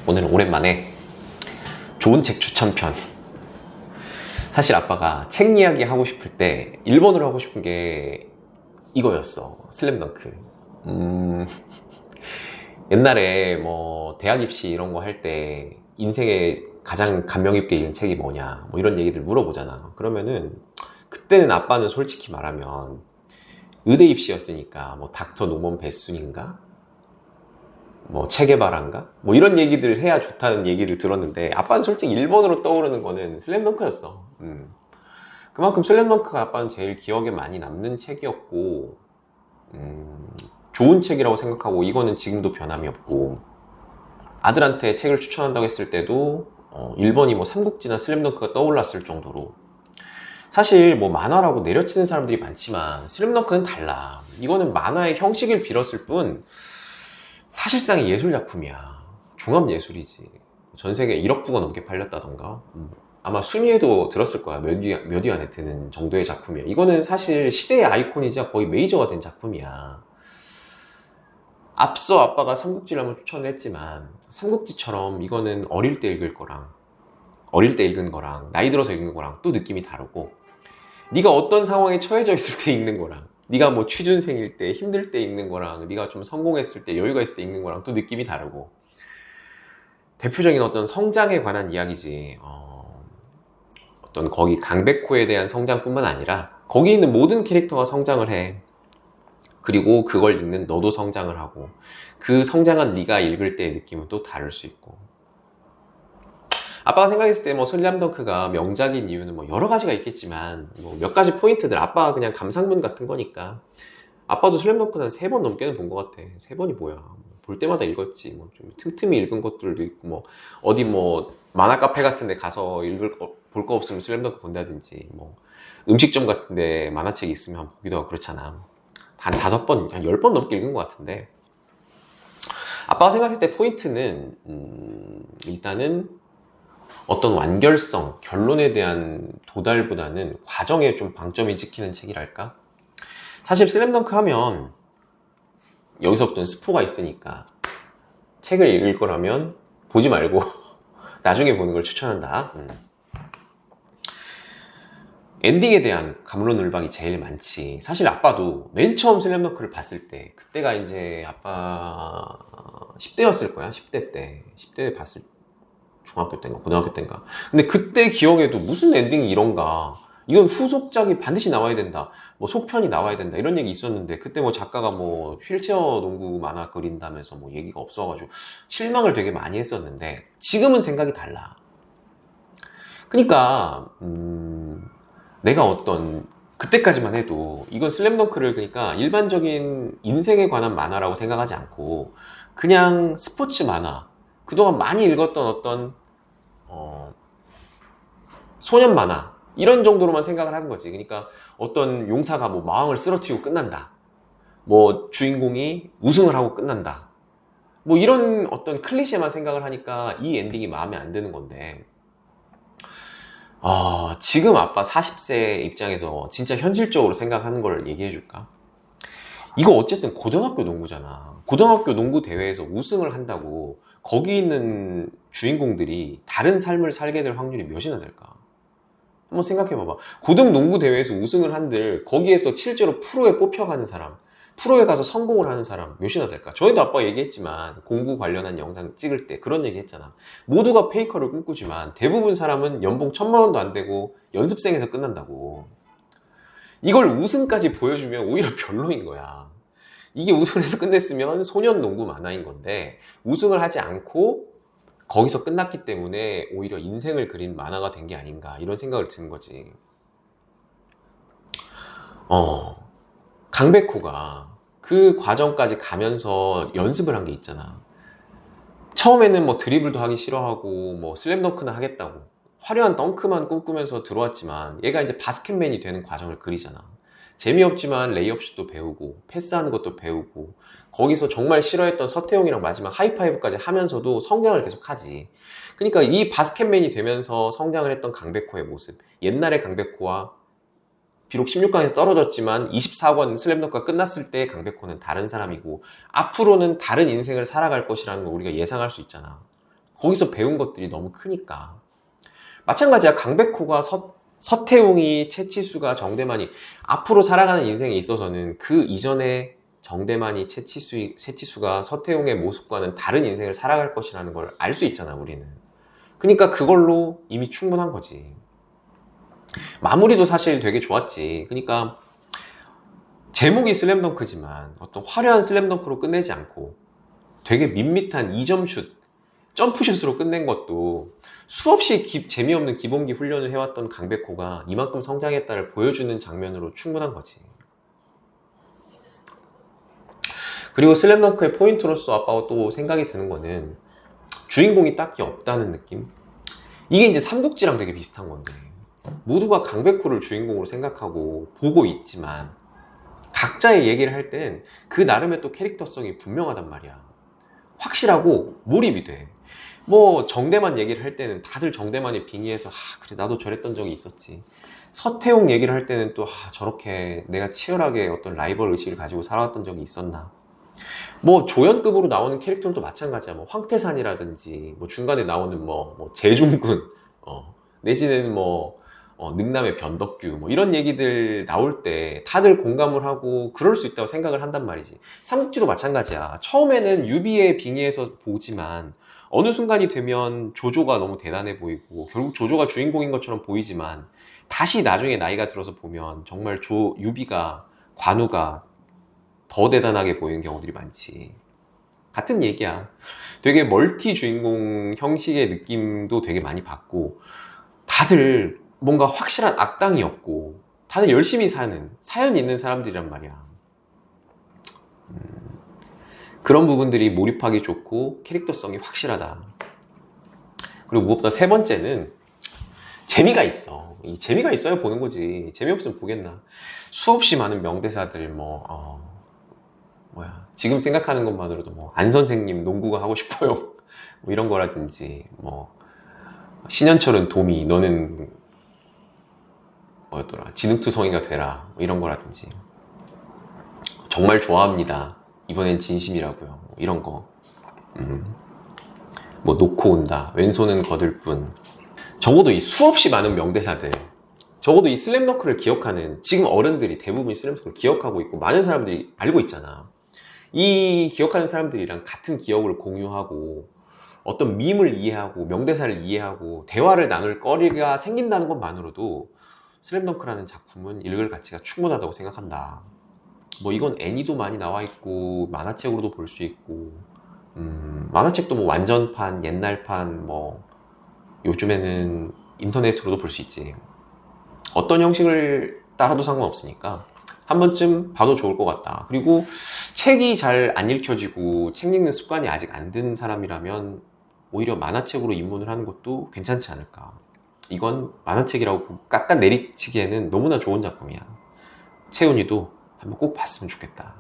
오늘은 오랜만에 좋은 책 추천편. 사실 아빠가 책 이야기 하고 싶을 때 1번으로 하고 싶은 게 이거였어. 슬램덩크. 옛날에 뭐 대학 입시 이런 거 할 때 인생에 가장 감명 깊게 읽은 책이 뭐냐 뭐 이런 얘기들 물어보잖아. 그러면은 그때는 아빠는 솔직히 말하면 의대 입시였으니까 뭐 닥터 노먼 베순인가 뭐 체게바라인가 뭐 이런 얘기들 해야 좋다는 얘기를 들었는데, 아빠는 솔직히 1번으로 떠오르는 거는 슬램덩크였어. 그만큼 슬램덩크가 아빠는 제일 기억에 많이 남는 책이었고, 좋은 책이라고 생각하고, 이거는 지금도 변함이 없고, 아들한테 책을 추천한다고 했을 때도 1번이 뭐 삼국지나 슬램덩크가 떠올랐을 정도로. 사실 뭐 만화라고 내려치는 사람들이 많지만 슬램덩크는 달라. 이거는 만화의 형식을 빌었을 뿐 사실상의 예술작품이야. 종합예술이지. 전 세계에 1억 부가 넘게 팔렸다던가. 아마 순위에도 들었을 거야. 몇 위 안에 드는 정도의 작품이야. 이거는 사실 시대의 아이콘이자 거의 메이저가 된 작품이야. 앞서 아빠가 삼국지를 한번 추천을 했지만, 삼국지처럼 이거는 어릴 때 읽은 거랑 나이 들어서 읽는 거랑 또 느낌이 다르고, 네가 어떤 상황에 처해져 있을 때 읽는 거랑, 네가 뭐 취준생일 때 힘들 때 읽는 거랑, 네가 좀 성공했을 때 여유가 있을 때 읽는 거랑 또 느낌이 다르고, 대표적인 어떤 성장에 관한 이야기지. 어떤 거기 강백호에 대한 성장뿐만 아니라 거기 있는 모든 캐릭터가 성장을 해. 그리고 그걸 읽는 너도 성장을 하고, 그 성장한 네가 읽을 때의 느낌은 또 다를 수 있고. 아빠가 생각했을 때 뭐 슬램덩크가 명작인 이유는 뭐 여러 가지가 있겠지만, 뭐 몇 가지 포인트들, 아빠가 그냥 감상문 같은 거니까. 아빠도 슬램덩크는 한 3번 넘게는 본 것 같아. 3번이 뭐야. 볼 때마다 읽었지. 뭐 좀 틈틈이 읽은 것들도 있고, 뭐 어디 뭐 만화 카페 같은 데 가서 볼 거 없으면 슬램덩크 본다든지, 뭐 음식점 같은 데 만화책이 있으면 보기도 하고 그렇잖아. 한 5번, 한 10번 넘게 읽은 것 같은데, 아빠가 생각했을 때 포인트는 일단은 어떤 완결성, 결론에 대한 도달보다는 과정에 좀 방점이 찍히는 책이랄까? 사실 슬램덩크 하면 여기서부터는 스포가 있으니까 책을 읽을 거라면 보지 말고 나중에 보는 걸 추천한다. 엔딩에 대한 갑론을박이 제일 많지. 사실 아빠도 맨 처음 슬램덩크를 봤을 때, 그때가 이제 아빠 10대였을 거야. 10대 때. 10대 봤을 때. 중학교 때인가 고등학교 때인가. 근데 그때 기억에도 무슨 엔딩이 이런가, 이건 후속작이 반드시 나와야 된다, 뭐 속편이 나와야 된다, 이런 얘기 있었는데, 그때 뭐 작가가 뭐 휠체어 농구 만화 그린다면서 뭐 얘기가 없어가지고 실망을 되게 많이 했었는데, 지금은 생각이 달라. 그러니까 내가 어떤 그때까지만 해도 이건 슬램덩크를 그러니까 일반적인 인생에 관한 만화라고 생각하지 않고 그냥 스포츠 만화, 그동안 많이 읽었던 어떤 소년 만화, 이런 정도로만 생각을 하는 거지. 그러니까 어떤 용사가 뭐 마왕을 쓰러뜨리고 끝난다, 뭐 주인공이 우승을 하고 끝난다, 뭐 이런 어떤 클리셰만 생각을 하니까 이 엔딩이 마음에 안 드는 건데, 지금 아빠 40세 입장에서 진짜 현실적으로 생각하는 걸 얘기해 줄까? 이거 어쨌든 고등학교 농구잖아. 고등학교 농구 대회에서 우승을 한다고 거기 있는 주인공들이 다른 삶을 살게 될 확률이 몇이나 될까? 한번 생각해봐봐. 고등 농구 대회에서 우승을 한들 거기에서 실제로 프로에 뽑혀가는 사람, 프로에 가서 성공을 하는 사람 몇이나 될까? 저희도 아빠 얘기했지만, 공구 관련한 영상 찍을 때 그런 얘기 했잖아. 모두가 페이커를 꿈꾸지만 대부분 사람은 연봉 1,000만 원도 안 되고 연습생에서 끝난다고. 이걸 우승까지 보여주면 오히려 별로인 거야. 이게 우승해서 끝냈으면 소년 농구 만화인 건데, 우승을 하지 않고 거기서 끝났기 때문에 오히려 인생을 그린 만화가 된 게 아닌가, 이런 생각을 드는 거지. 강백호가 그 과정까지 가면서 연습을 한 게 있잖아. 처음에는 뭐 드리블도 하기 싫어하고 뭐 슬램덩크는 하겠다고 화려한 덩크만 꿈꾸면서 들어왔지만, 얘가 이제 바스켓맨이 되는 과정을 그리잖아. 재미없지만 레이업슛도 배우고 패스하는 것도 배우고, 거기서 정말 싫어했던 서태웅이랑 마지막 하이파이브까지 하면서도 성장을 계속 하지. 그러니까 이 바스켓맨이 되면서 성장을 했던 강백호의 모습, 옛날의 강백호와 비록 16강에서 떨어졌지만 24권 슬램덩크가 끝났을 때 강백호는 다른 사람이고, 앞으로는 다른 인생을 살아갈 것이라는 걸 우리가 예상할 수 있잖아. 거기서 배운 것들이 너무 크니까. 마찬가지야. 강백호가 서태웅이, 최치수가, 정대만이 앞으로 살아가는 인생에 있어서는 그 이전에 정대만이, 최치수가 서태웅의 모습과는 다른 인생을 살아갈 것이라는 걸 알 수 있잖아, 우리는. 그러니까 그걸로 이미 충분한 거지. 마무리도 사실 되게 좋았지. 그러니까 제목이 슬램덩크지만 어떤 화려한 슬램덩크로 끝내지 않고 되게 밋밋한 2점 슛, 점프슛으로 끝낸 것도 수없이 재미없는 기본기 훈련을 해왔던 강백호가 이만큼 성장했다를 보여주는 장면으로 충분한 거지. 그리고 슬램덩크의 포인트로서 아빠가 또 생각이 드는 거는 주인공이 딱히 없다는 느낌? 이게 이제 삼국지랑 되게 비슷한 건데 모두가 강백호를 주인공으로 생각하고 보고 있지만 각자의 얘기를 할 땐 그 나름의 또 캐릭터성이 분명하단 말이야. 확실하고 몰입이 돼. 뭐 정대만 얘기를 할 때는 다들 정대만이 빙의해서 그래 나도 저랬던 적이 있었지. 서태웅 얘기를 할 때는 또 저렇게 내가 치열하게 어떤 라이벌 의식을 가지고 살아왔던 적이 있었나. 뭐 조연급으로 나오는 캐릭터는 또 마찬가지야. 뭐 황태산이라든지 뭐 중간에 나오는 뭐 재중군 내지는 뭐 능남의 변덕규 뭐 이런 얘기들 나올 때 다들 공감을 하고 그럴 수 있다고 생각을 한단 말이지. 삼국지도 마찬가지야. 처음에는 유비의 빙의에서 보지만 어느 순간이 되면 조조가 너무 대단해 보이고 결국 조조가 주인공인 것처럼 보이지만 다시 나중에 나이가 들어서 보면 정말 유비가, 관우가 더 대단하게 보이는 경우들이 많지. 같은 얘기야. 되게 멀티 주인공 형식의 느낌도 되게 많이 받고 다들 뭔가 확실한 악당이 없고 다들 열심히 사는 사연 있는 사람들이란 말이야. 그런 부분들이 몰입하기 좋고 캐릭터성이 확실하다. 그리고 무엇보다 세 번째는 재미가 있어. 이 재미가 있어야 보는 거지. 재미없으면 보겠나. 수없이 많은 명대사들 지금 생각하는 것만으로도 뭐 안 선생님 농구가 하고 싶어요 뭐 이런 거라든지 뭐 신현철은 도미 너는 뭐였더라 진흙투성이가 되라 뭐 이런 거라든지 정말 좋아합니다 이번엔 진심이라고요 뭐 이런 거 뭐 놓고 온다 왼손은 거들 뿐. 적어도 이 수없이 많은 명대사들, 적어도 이 슬램덩크를 기억하는 지금 어른들이 대부분 슬램덩크를 기억하고 있고 많은 사람들이 알고 있잖아. 이 기억하는 사람들이랑 같은 기억을 공유하고 어떤 밈을 이해하고 명대사를 이해하고 대화를 나눌 거리가 생긴다는 것만으로도 슬램덩크라는 작품은 읽을 가치가 충분하다고 생각한다. 뭐 이건 애니도 많이 나와 있고 만화책으로도 볼 수 있고 만화책도 뭐 완전판, 옛날판 뭐 요즘에는 인터넷으로도 볼 수 있지. 어떤 형식을 따라도 상관없으니까 한 번쯤 봐도 좋을 것 같다. 그리고 책이 잘 안 읽혀지고 책 읽는 습관이 아직 안 든 사람이라면 오히려 만화책으로 입문을 하는 것도 괜찮지 않을까. 이건 만화책이라고 깎아 내리치기에는 너무나 좋은 작품이야. 채훈이도 한번 꼭 봤으면 좋겠다.